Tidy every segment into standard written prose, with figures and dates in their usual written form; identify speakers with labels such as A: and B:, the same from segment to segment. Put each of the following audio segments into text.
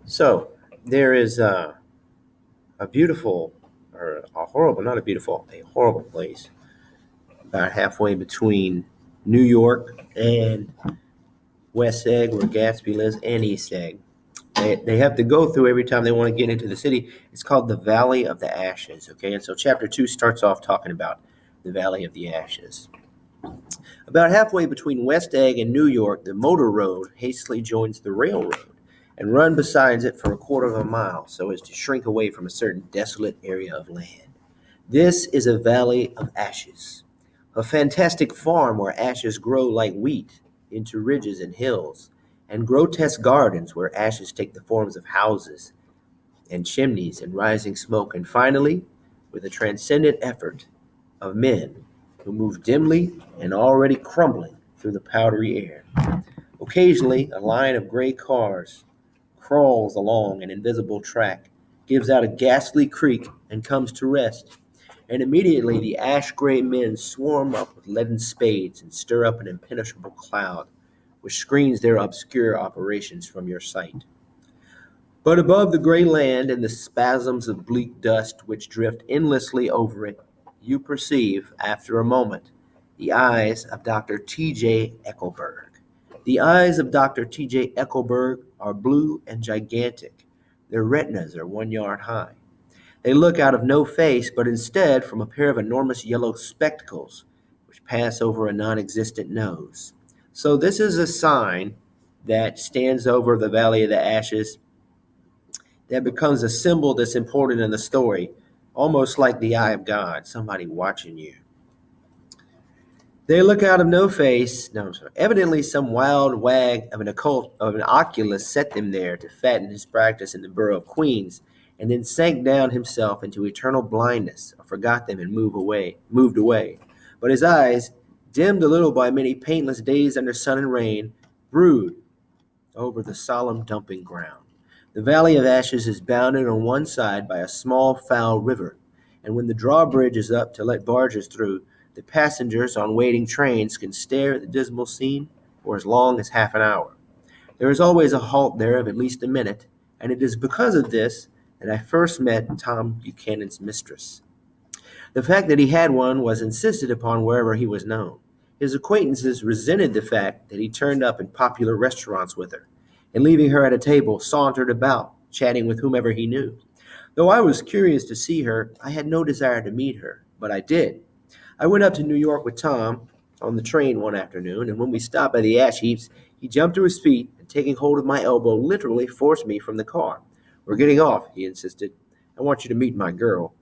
A: So there is a beautiful, or a horrible, not a beautiful, a horrible place about halfway between New York and West Egg, where Gatsby lives, and East Egg. They have to go through every time they want to get into the city. It's called the Valley of the Ashes. Okay, and so chapter 2 starts off talking about the Valley of the Ashes. About halfway between West Egg and New York, the motor road hastily joins the railroad and run beside it for a quarter of a mile so as to shrink away from a certain desolate area of land. This is a valley of ashes, a fantastic farm where ashes grow like wheat into ridges and hills, and grotesque gardens where ashes take the forms of houses and chimneys and rising smoke, and finally, with a transcendent effort of men who move dimly and already crumbling through the powdery air. Occasionally, a line of gray cars crawls along an invisible track, gives out a ghastly creak, and comes to rest. And immediately the ash gray men swarm up with leaden spades and stir up an impenetrable cloud which screens their obscure operations from your sight. But above the gray land and the spasms of bleak dust which drift endlessly over it, you perceive, after a moment, the eyes of Dr. T.J. Eckelberg. The eyes of Dr. T.J. Eckelberg are blue and gigantic. Their retinas are 1 yard high. They look out of no face, but instead from a pair of enormous yellow spectacles which pass over a non existent nose. So, this is a sign that stands over the Valley of the Ashes that becomes a symbol that's important in the story, almost like the eye of God, somebody watching you. They look out of no face. No, I'm sorry. Evidently, some wild wag of an oculist set them there to fatten his practice in the borough of Queens, and then sank down himself into eternal blindness, or forgot them and moved away. But his eyes, dimmed a little by many painless days under sun and rain, brood over the solemn dumping ground. The Valley of Ashes is bounded on one side by a small foul river, and when the drawbridge is up to let barges through, the passengers on waiting trains can stare at the dismal scene for as long as half an hour. There is always a halt there of at least a minute, and it is because of this that I first met Tom Buchanan's mistress. The fact that he had one was insisted upon wherever he was known. His acquaintances resented the fact that he turned up in popular restaurants with her, and leaving her at a table, sauntered about, chatting with whomever he knew. Though I was curious to see her, I had no desire to meet her, but I did. I went up to New York with Tom on the train one afternoon, and when we stopped by the ash heaps, he jumped to his feet and, taking hold of my elbow, literally forced me from the car. "We're getting off," he insisted. "I want you to meet my girl."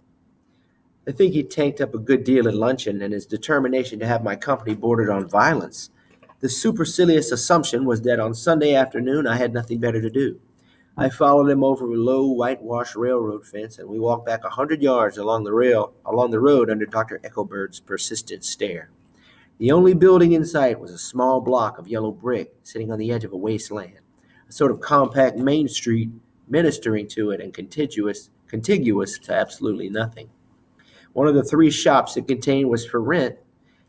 A: I think he tanked up a good deal at luncheon, and his determination to have my company bordered on violence. The supercilious assumption was that on Sunday afternoon I had nothing better to do. I followed him over a low whitewashed railroad fence, and we walked back 100 yards along the road under Dr. Eckelberg's persistent stare. The only building in sight was a small block of yellow brick sitting on the edge of a wasteland, a sort of compact main street ministering to it and contiguous to absolutely nothing. One of the three shops it contained was for rent,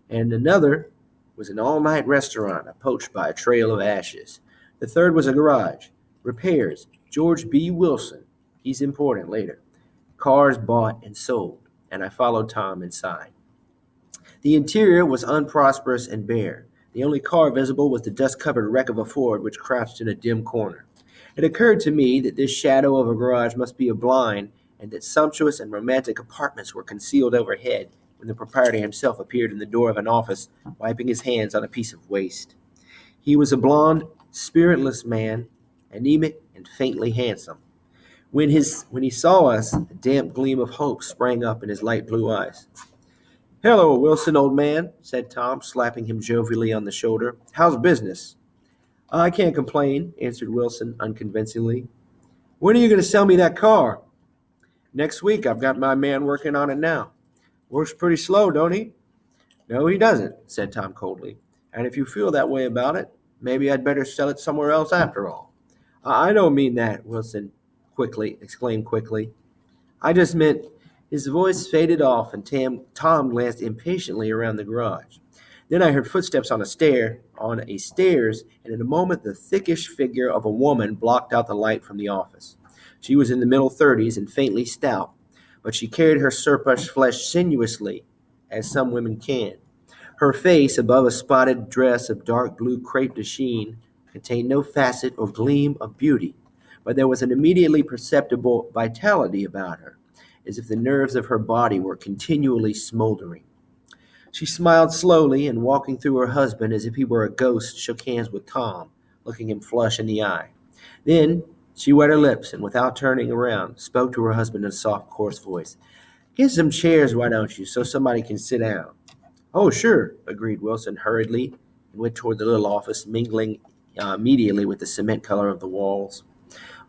A: and another was an all-night restaurant approached by a trail of ashes. The third was a garage. Repairs, George B. Wilson. He's important later. Cars bought and sold, and I followed Tom inside. The interior was unprosperous and bare. The only car visible was the dust-covered wreck of a Ford which crouched in a dim corner. It occurred to me that this shadow of a garage must be a blind, and that sumptuous and romantic apartments were concealed overhead when the proprietor himself appeared in the door of an office, wiping his hands on a piece of waste. He was a blond, spiritless man, anemic and faintly handsome. When he saw us, a damp gleam of hope sprang up in his light blue eyes. "Hello, Wilson, old man," said Tom, slapping him jovially on the shoulder. "How's business?" "I can't complain," answered Wilson unconvincingly. "When are you going to sell me that car?" "Next week. I've got my man working on it now." "Works pretty slow, don't he?" "No, he doesn't," said Tom coldly. "And if you feel that way about it, maybe I'd better sell it somewhere else after all." "I don't mean that," Wilson exclaimed quickly. "I just meant—" His voice faded off, and Tom glanced impatiently around the garage. Then I heard footsteps on a stair, on a stairs, and in a moment the thickish figure of a woman blocked out the light from the office. She was in the middle 30s and faintly stout, but she carried her surplus flesh sinuously, as some women can. Her face, above a spotted dress of dark blue crepe de chine, contained no facet or gleam of beauty, but there was an immediately perceptible vitality about her, as if the nerves of her body were continually smoldering. She smiled slowly, and walking through her husband as if he were a ghost, shook hands with Tom, looking him flush in the eye. Then she wet her lips, and without turning around, spoke to her husband in a soft, coarse voice. Get some chairs, why don't you, so somebody can sit down. Oh, sure, agreed Wilson hurriedly, and went toward the little office, mingling immediately with the cement color of the walls.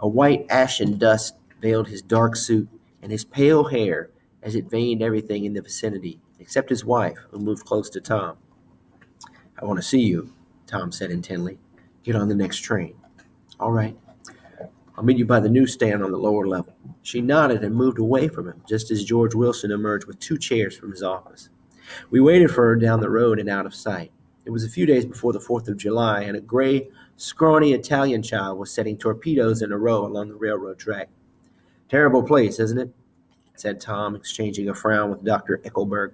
A: A white ashen dust veiled his dark suit and his pale hair as it veined everything in the vicinity, except his wife, who moved close to Tom. I want to see you, Tom said intently. Get on the next train. All right. I'll meet you by the newsstand on the lower level. She nodded and moved away from him just as George Wilson emerged with 2 chairs from his office. We waited for her down the road and out of sight. It was a few days before the 4th of July, and a gray, scrawny Italian child was setting torpedoes in a row along the railroad track. Terrible place, isn't it? Said Tom, exchanging a frown with Dr. Eckelberg.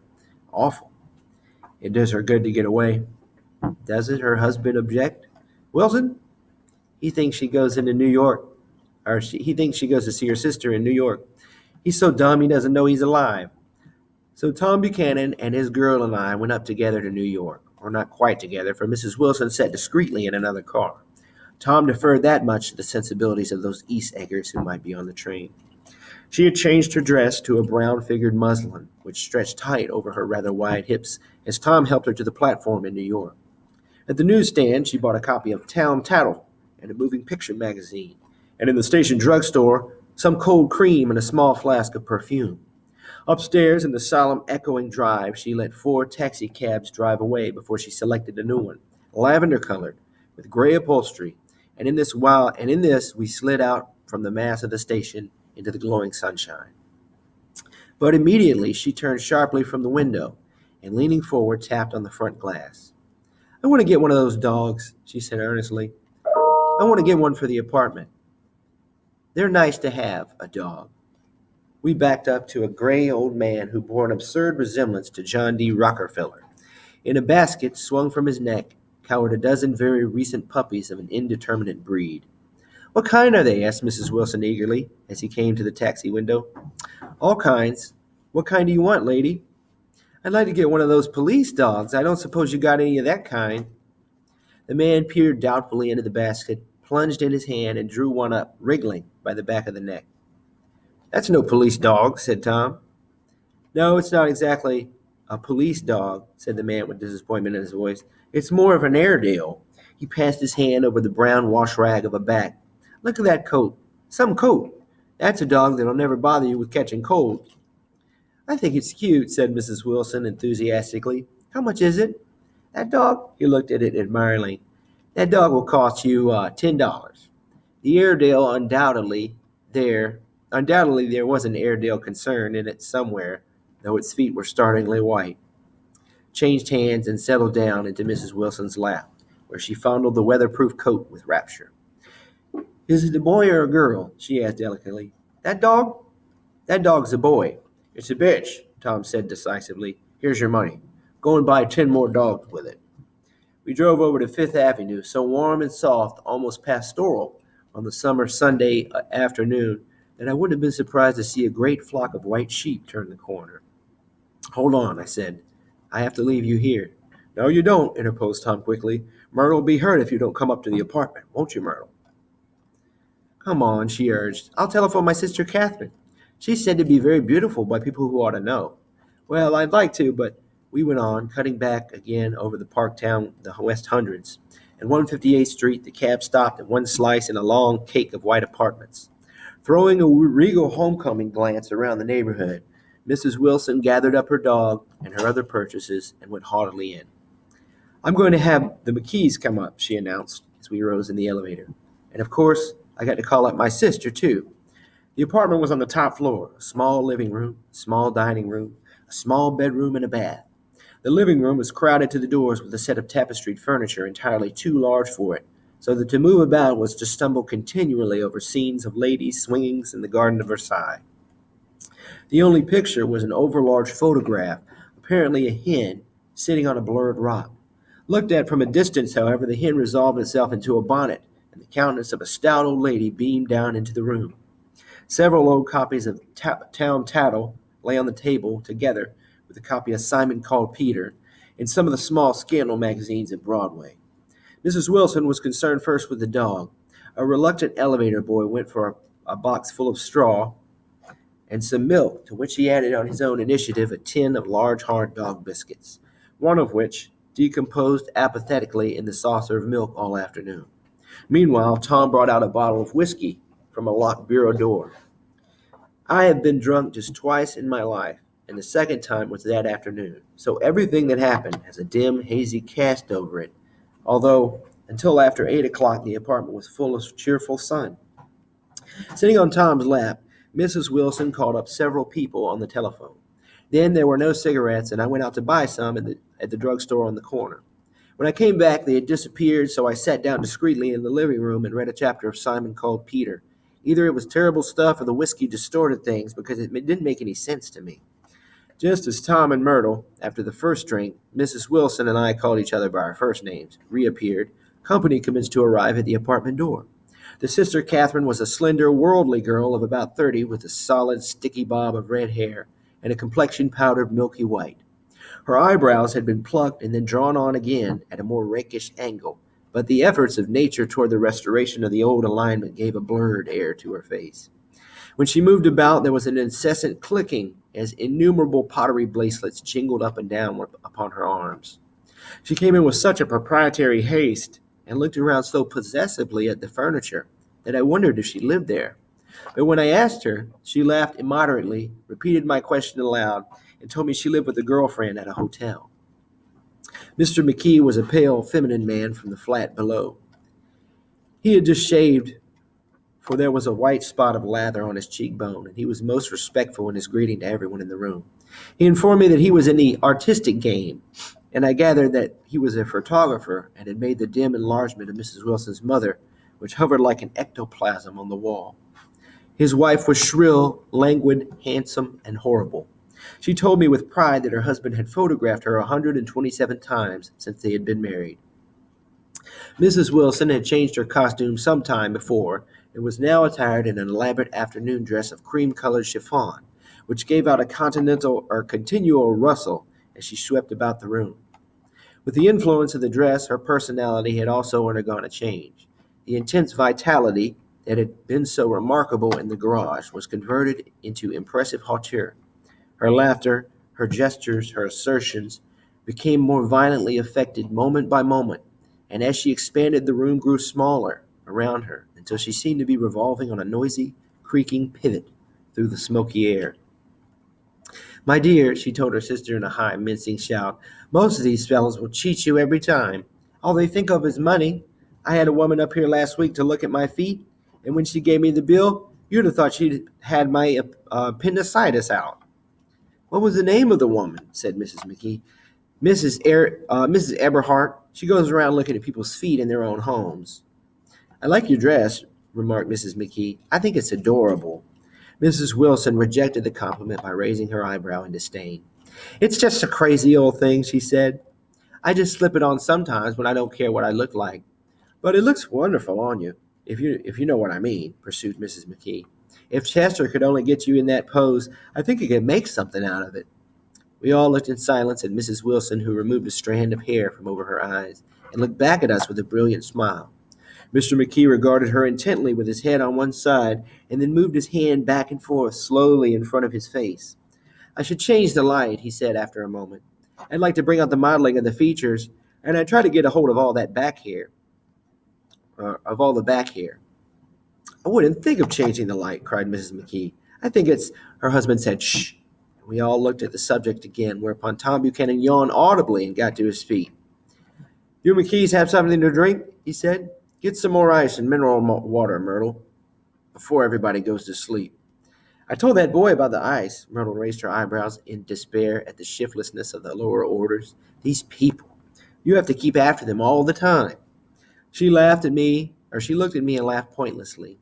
A: Awful. It does her good to get away. Does it? Her husband object? Wilson? He thinks she goes into New York. He thinks she goes to see her sister in New York. He's so dumb he doesn't know he's alive. So Tom Buchanan and his girl and I went up together to New York. Or not quite together, for Mrs. Wilson sat discreetly in another car. Tom deferred that much to the sensibilities of those East Eggers who might be on the train. She had changed her dress to a brown-figured muslin, which stretched tight over her rather wide hips as Tom helped her to the platform in New York. At the newsstand, she bought a copy of Town Tattle and a moving picture magazine, and in the station drugstore, some cold cream and a small flask of perfume. Upstairs in the solemn echoing drive, she let 4 taxi cabs drive away before she selected a new one, lavender-colored, with gray upholstery, and in this we slid out from the mass of the station into the glowing sunshine. But immediately she turned sharply from the window and, leaning forward, tapped on the front glass. I want to get one of those dogs, she said earnestly. I want to get one for the apartment. They're nice to have, a dog. We backed up to a gray old man who bore an absurd resemblance to John D. Rockefeller. In a basket swung from his neck cowered a dozen very recent puppies of an indeterminate breed. What kind are they? Asked Mrs. Wilson eagerly as he came to the taxi window. All kinds. What kind do you want, lady? I'd like to get one of those police dogs. I don't suppose you got any of that kind. The man peered doubtfully into the basket, plunged in his hand, and drew one up, wriggling by the back of the neck. That's no police dog, said Tom. No, it's not exactly a police dog, said the man with disappointment in his voice. It's more of an Airedale. He passed his hand over the brown wash rag of a back. Look at that coat. Some coat. That's a dog that'll never bother you with catching cold. I think it's cute, said Mrs. Wilson enthusiastically. How much is it? That dog? He looked at it admiringly. That dog will cost you $10. The Airedale undoubtedly there was an Airedale concern in it somewhere, though its feet were startlingly white. Changed hands and settled down into Mrs. Wilson's lap, where she fondled the weatherproof coat with rapture. Is it a boy or a girl? She asked delicately. That dog? That dog's a boy. It's a bitch, Tom said decisively. Here's your money. Go and buy 10 more dogs with it. We drove over to Fifth Avenue, so warm and soft, almost pastoral, on the summer Sunday afternoon, that I wouldn't have been surprised to see a great flock of white sheep turn the corner. Hold on, I said. I have to leave you here. No, you don't, interposed Tom quickly. Myrtle will be hurt if you don't come up to the apartment, won't you, Myrtle? Come on, she urged. I'll telephone my sister Catherine. She's said to be very beautiful by people who ought to know. Well, I'd like to, but we went on, cutting back again over the Parktown, the West Hundreds. At 158th Street, the cab stopped at one slice in a long cake of white apartments. Throwing a regal homecoming glance around the neighborhood, Mrs. Wilson gathered up her dog and her other purchases and went haughtily in. I'm going to have the McKees come up, she announced as we rose in the elevator. And of course, I got to call up my sister, too. The apartment was on the top floor, a small living room, a small dining room, a small bedroom, and a bath. The living room was crowded to the doors with a set of tapestried furniture entirely too large for it, so that to move about was to stumble continually over scenes of ladies' swingings in the Garden of Versailles. The only picture was an overlarge photograph, apparently a hen, sitting on a blurred rock. Looked at from a distance, however, the hen resolved itself into a bonnet, and the countenance of a stout old lady beamed down into the room. Several old copies of Town Tattle lay on the table, together with a copy of Simon Called Peter and some of the small scandal magazines of Broadway. Mrs. Wilson was concerned first with the dog. A reluctant elevator boy went for a box full of straw and some milk, to which he added on his own initiative a tin of large hard dog biscuits, one of which decomposed apathetically in the saucer of milk all afternoon. Meanwhile, Tom brought out a bottle of whiskey from a locked bureau door. I have been drunk just twice in my life, and the second time was that afternoon, so everything that happened has a dim, hazy cast over it, although until after 8 o'clock the apartment was full of cheerful sun. Sitting on Tom's lap, Mrs. Wilson called up several people on the telephone. Then there were no cigarettes, and I went out to buy some at the drugstore on the corner. When I came back, they had disappeared, so I sat down discreetly in the living room and read a chapter of Simon Called Peter. Either it was terrible stuff or the whiskey distorted things, because it didn't make any sense to me. Just as Tom and Myrtle, after the first drink, Mrs. Wilson and I called each other by our first names, reappeared, company commenced to arrive at the apartment door. The sister Catherine was a slender, worldly girl of about 30 with a solid, sticky bob of red hair and a complexion powdered milky white. Her eyebrows had been plucked and then drawn on again at a more rakish angle, but the efforts of nature toward the restoration of the old alignment gave a blurred air to her face. When she moved about, there was an incessant clicking as innumerable pottery bracelets jingled up and down upon her arms. She came in with such a proprietary haste and looked around so possessively at the furniture that I wondered if she lived there. But when I asked her, she laughed immoderately, repeated my question aloud, and told me she lived with a girlfriend at a hotel. Mr. McKee was a pale, feminine man from the flat below. He had just shaved, for there was a white spot of lather on his cheekbone, and he was most respectful in his greeting to everyone in the room. He informed me that he was in the artistic game, and I gathered that he was a photographer and had made the dim enlargement of Mrs. Wilson's mother, which hovered like an ectoplasm on the wall. His wife was shrill, languid, handsome, and horrible. She told me with pride that her husband had photographed her 127 times since they had been married. Mrs. Wilson had changed her costume some time before and was now attired in an elaborate afternoon dress of cream-colored chiffon, which gave out a continual rustle as she swept about the room. With the influence of the dress, her personality had also undergone a change. The intense vitality that had been so remarkable in the garage was converted into impressive hauteur. Her laughter, her gestures, her assertions became more violently affected moment by moment, and as she expanded, the room grew smaller around her until she seemed to be revolving on a noisy, creaking pivot through the smoky air. "My dear," she told her sister in a high, mincing shout, "most of these fellows will cheat you every time. All they think of is money. I had a woman up here last week to look at my feet, and when she gave me the bill, you'd have thought she'd had my appendicitis out." "What was the name of the woman?" said Mrs. McKee. Mrs. Eberhart. She goes around looking at people's feet in their own homes." "I like your dress," remarked Mrs. McKee. "I think it's adorable." Mrs. Wilson rejected the compliment by raising her eyebrow in disdain. "It's just a crazy old thing," she said. "I just slip it on sometimes when I don't care what I look like. But it looks wonderful on you, if you know what I mean," pursued Mrs. McKee. "If Chester could only get you in that pose, I think he could make something out of it." We all looked in silence at Mrs. Wilson, who removed a strand of hair from over her eyes and looked back at us with a brilliant smile. Mr. McKee regarded her intently with his head on one side and then moved his hand back and forth slowly in front of his face. "I should change the light," he said after a moment. "I'd like to bring out the modeling of the features, and I'd try to get a hold of all the back hair. "I wouldn't think of changing the light," cried Mrs. McKee. "I think it's—" Her husband said, "Shh." We all looked at the subject again, whereupon Tom Buchanan yawned audibly and got to his feet. "You McKees have something to drink?" he said. "Get some more ice and mineral water, Myrtle, before everybody goes to sleep." I told that boy about the ice. Myrtle raised her eyebrows in despair at the shiftlessness of the lower orders. These people. You have to keep after them all the time. She laughed at me, or she looked at me and laughed pointlessly.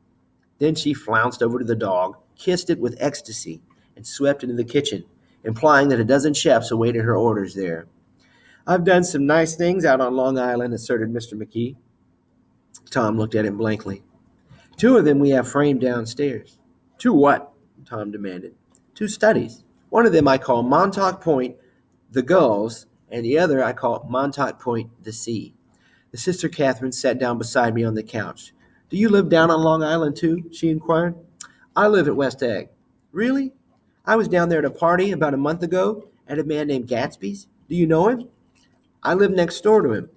A: Then she flounced over to the dog, kissed it with ecstasy, and swept into the kitchen, implying that a dozen chefs awaited her orders there. I've done some nice things out on Long Island, asserted Mr. McKee. Tom looked at him blankly. Two of them we have framed downstairs. Two what? Tom demanded. Two studies. One of them I call Montauk Point, the Gulls, and the other I call Montauk Point, the Sea. The sister Catherine sat down beside me on the couch. Do you live down on Long Island too? She inquired. I live at West Egg. Really? I was down there at a party about a month ago at a man named Gatsby's. Do you know him? I live next door to him.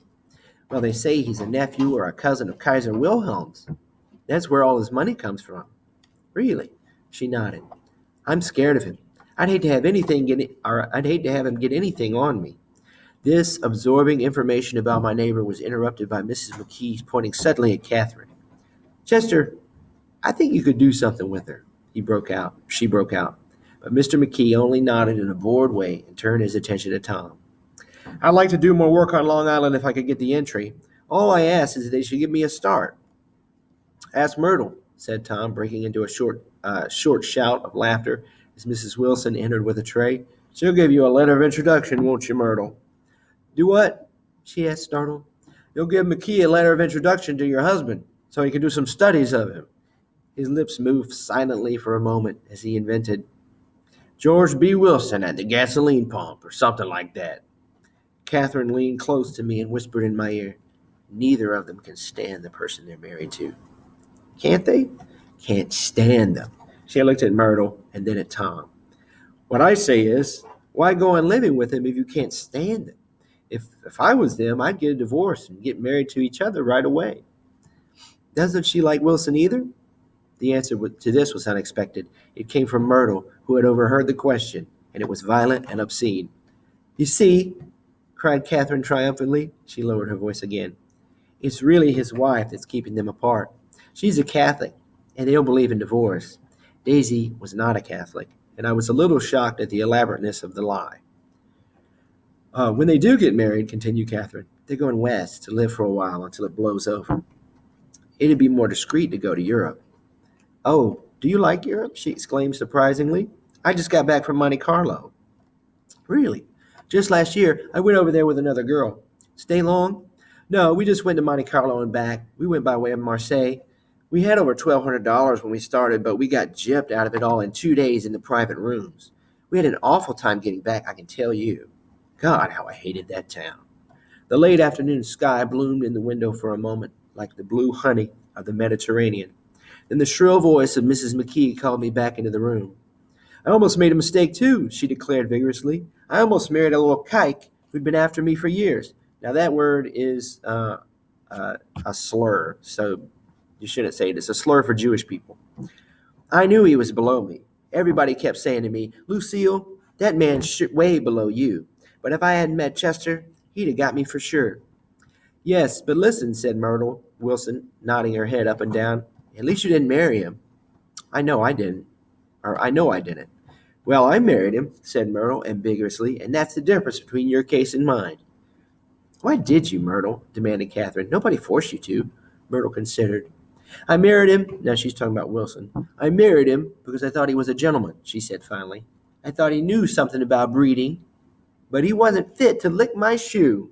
A: Well, they say he's a nephew or a cousin of Kaiser Wilhelm's. That's where all his money comes from. Really? She nodded. I'm scared of him. I'd hate to have him get anything on me. This absorbing information about my neighbor was interrupted by Mrs. McKee pointing suddenly at Catherine. Chester, I think you could do something with her. She broke out. But Mr. McKee only nodded in a bored way and turned his attention to Tom. I'd like to do more work on Long Island if I could get the entry. All I ask is that they should give me a start. Ask Myrtle, said Tom, breaking into a short shout of laughter as Mrs. Wilson entered with a tray. She'll give you a letter of introduction, won't you, Myrtle? Do what? She asked, startled. You'll give McKee a letter of introduction to your husband so he can do some studies of him. His lips moved silently for a moment as he invented George B. Wilson at the gasoline pump or something like that. Catherine leaned close to me and whispered in my ear, neither of them can stand the person they're married to. Can't they? Can't stand them. She looked at Myrtle and then at Tom. What I say is, why go on living with him if you can't stand him? If I was them, I'd get a divorce and get married to each other right away. Doesn't she like Wilson either? The answer to this was unexpected. It came from Myrtle, who had overheard the question, and it was violent and obscene. You see, cried Catherine triumphantly. She lowered her voice again. It's really his wife that's keeping them apart. She's a Catholic, and they don't believe in divorce. Daisy was not a Catholic, and I was a little shocked at the elaborateness of the lie. When they do get married, continued Catherine, they're going west to live for a while until it blows over. It'd be more discreet to go to Europe. Oh, do you like Europe? She exclaimed surprisingly. I just got back from Monte Carlo. Really? Just last year, I went over there with another girl. Stay long? No, we just went to Monte Carlo and back. We went by way of Marseille. We had over $1,200 when we started, but we got gypped out of it all in 2 days in the private rooms. We had an awful time getting back, I can tell you. God, how I hated that town. The late afternoon sky bloomed in the window for a moment, like the blue honey of the Mediterranean. Then the shrill voice of Mrs. McKee called me back into the room. I almost made a mistake, too, she declared vigorously. I almost married a little kike who'd been after me for years. Now, that word is a slur, so you shouldn't say it. It's a slur for Jewish people. I knew he was below me. Everybody kept saying to me, Lucille, that man's way below you. But if I hadn't met Chester, he'd have got me for sure. Yes, but listen, said Myrtle Wilson, nodding her head up and down. At least you didn't marry him. I know I didn't. Well, I married him, said Myrtle ambiguously, and that's the difference between your case and mine. Why did you, Myrtle? Demanded Catherine. Nobody forced you to. Myrtle considered. I married him. Now she's talking about Wilson. I married him because I thought he was a gentleman, she said finally. I thought he knew something about breeding, but he wasn't fit to lick my shoe.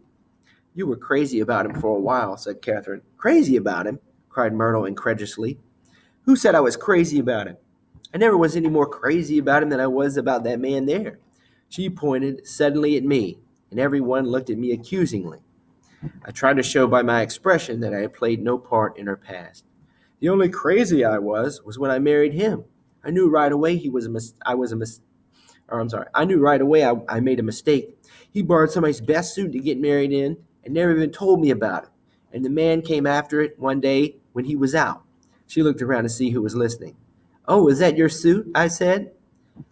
A: You were crazy about him for a while, said Catherine. Crazy about him? Cried Myrtle incredulously. Who said I was crazy about him? I never was any more crazy about him than I was about that man there. She pointed suddenly at me, and everyone looked at me accusingly. I tried to show by my expression that I had played no part in her past. The only crazy I was when I married him. I knew right away I knew right away I made a mistake. He borrowed somebody's best suit to get married in and never even told me about it. And the man came after it one day when he was out. She looked around to see who was listening. Oh, is that your suit? I said.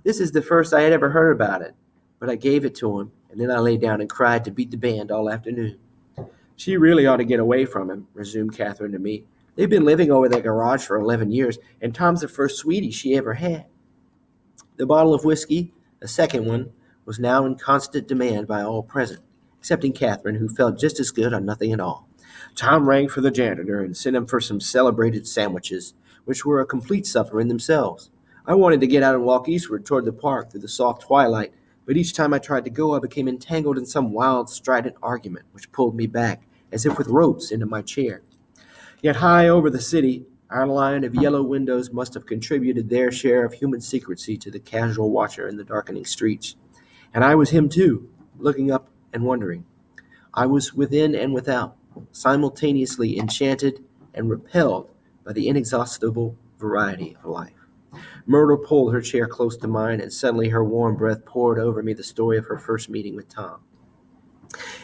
A: This is the first I had ever heard about it. But I gave it to him, and then I lay down and cried to beat the band all afternoon. She really ought to get away from him, resumed Catherine to me. They've been living over their garage for 11 years, and Tom's the first sweetie she ever had. The bottle of whiskey, a second one, was now in constant demand by all present, excepting Catherine, who felt just as good on nothing at all. Tom rang for the janitor and sent him for some celebrated sandwiches, which were a complete supper in themselves. I wanted to get out and walk eastward toward the park through the soft twilight, but each time I tried to go, I became entangled in some wild, strident argument, which pulled me back, as if with ropes, into my chair. Yet high over the city, our line of yellow windows must have contributed their share of human secrecy to the casual watcher in the darkening streets. And I was him too, looking up and wondering. I was within and without, simultaneously enchanted and repelled by the inexhaustible variety of life. Myrtle pulled her chair close to mine, and suddenly her warm breath poured over me the story of her first meeting with Tom.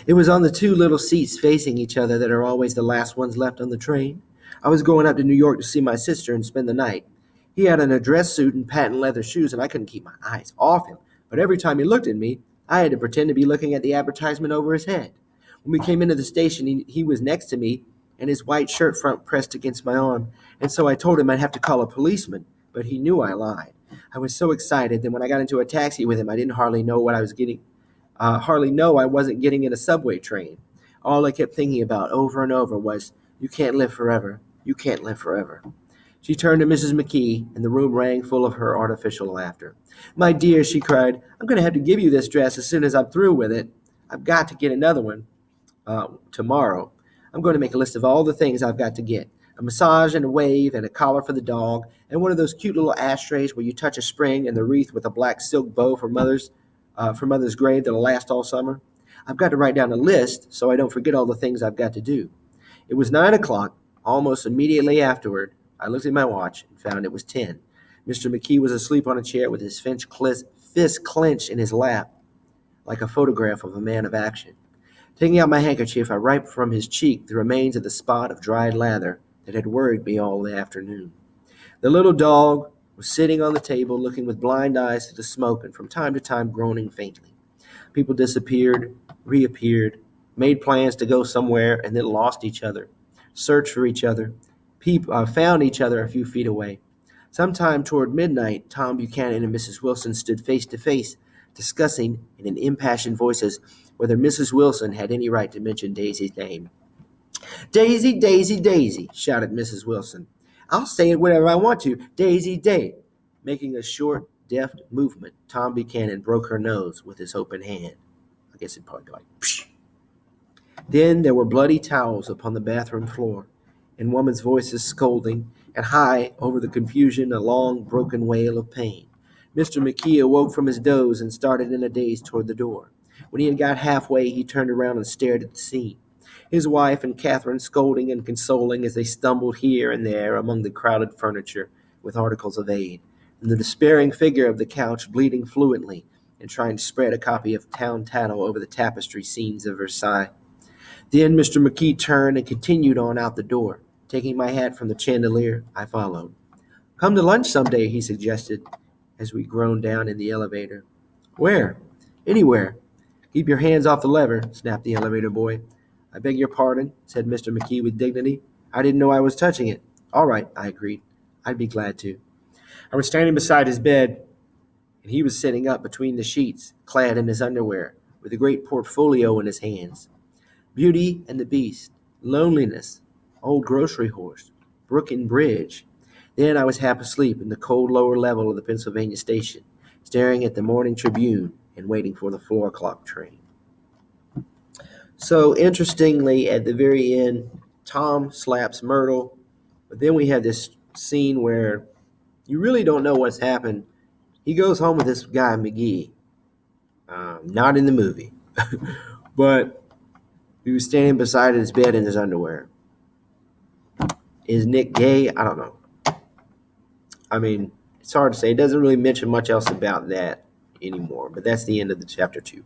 A: It was on the two little seats facing each other that are always the last ones left on the train. I was going up to New York to see my sister and spend the night. He had an address suit and patent leather shoes, and I couldn't keep my eyes off him. But every time he looked at me, I had to pretend to be looking at the advertisement over his head. When we came into the station, he was next to me, and his white shirt front pressed against my arm, and so I told him I'd have to call a policeman, but he knew I lied. I was so excited that when I got into a taxi with him, I didn't hardly know I wasn't getting in a subway train. All I kept thinking about over and over was, "You can't live forever. You can't live forever." She turned to Mrs. McKee, and the room rang full of her artificial laughter. "My dear," she cried, "I'm going to have to give you this dress as soon as I'm through with it. I've got to get another one tomorrow. I'm going to make a list of all the things I've got to get. A massage and a wave and a collar for the dog, and one of those cute little ashtrays where you touch a spring, and the wreath with a black silk bow for Mother's grave that'll last all summer. I've got to write down a list so I don't forget all the things I've got to do." It was 9 o'clock. Almost immediately afterward, I looked at my watch and found it was 10. Mr. McKee was asleep on a chair with his fist clenched in his lap, like a photograph of a man of action. Taking out my handkerchief, I wiped from his cheek the remains of the spot of dried lather that had worried me all the afternoon. The little dog was sitting on the table, looking with blind eyes to the smoke and from time to time groaning faintly. People disappeared, reappeared, made plans to go somewhere, and then lost each other, searched for each other, found each other a few feet away. Sometime toward midnight, Tom Buchanan and Mrs. Wilson stood face to face, discussing in impassioned voices whether Mrs. Wilson had any right to mention Daisy's name. "Daisy, Daisy, Daisy," shouted Mrs. Wilson. "I'll say it whenever I want to. Daisy, Day." Making a short, deft movement, Tom Buchanan broke her nose with his open hand. I guess it'd probably go like, psh. Then there were bloody towels upon the bathroom floor, and women's voices scolding, and high over the confusion a long, broken wail of pain. Mr. McKee awoke from his doze and started in a daze toward the door. When he had got halfway, he turned around and stared at the scene. His wife and Catherine scolding and consoling as they stumbled here and there among the crowded furniture with articles of aid, and the despairing figure of the couch bleeding fluently and trying to spread a copy of Town Tattle over the tapestry scenes of Versailles. Then Mr. McKee turned and continued on out the door. Taking my hat from the chandelier, I followed. "Come to lunch someday," he suggested, as we groaned down in the elevator. "Where?" "Anywhere." "Keep your hands off the lever," snapped the elevator boy. "I beg your pardon," said Mr. McKee with dignity. "I didn't know I was touching it." "All right," I agreed. "I'd be glad to." I was standing beside his bed, and he was sitting up between the sheets, clad in his underwear, with a great portfolio in his hands. Beauty and the Beast, Loneliness, Old Grocery Horse, Brooklyn Bridge. Then I was half asleep in the cold lower level of the Pennsylvania station, staring at the Morning Tribune and waiting for the 4 o'clock train. So interestingly, at the very end, Tom slaps Myrtle, but then we have this scene where you really don't know what's happened. He goes home with this guy, McGee. Not in the movie, but he was standing beside his bed in his underwear. Is Nick gay? I don't know. I mean, it's hard to say. It doesn't really mention much else about that anymore, but that's the end of the chapter 2.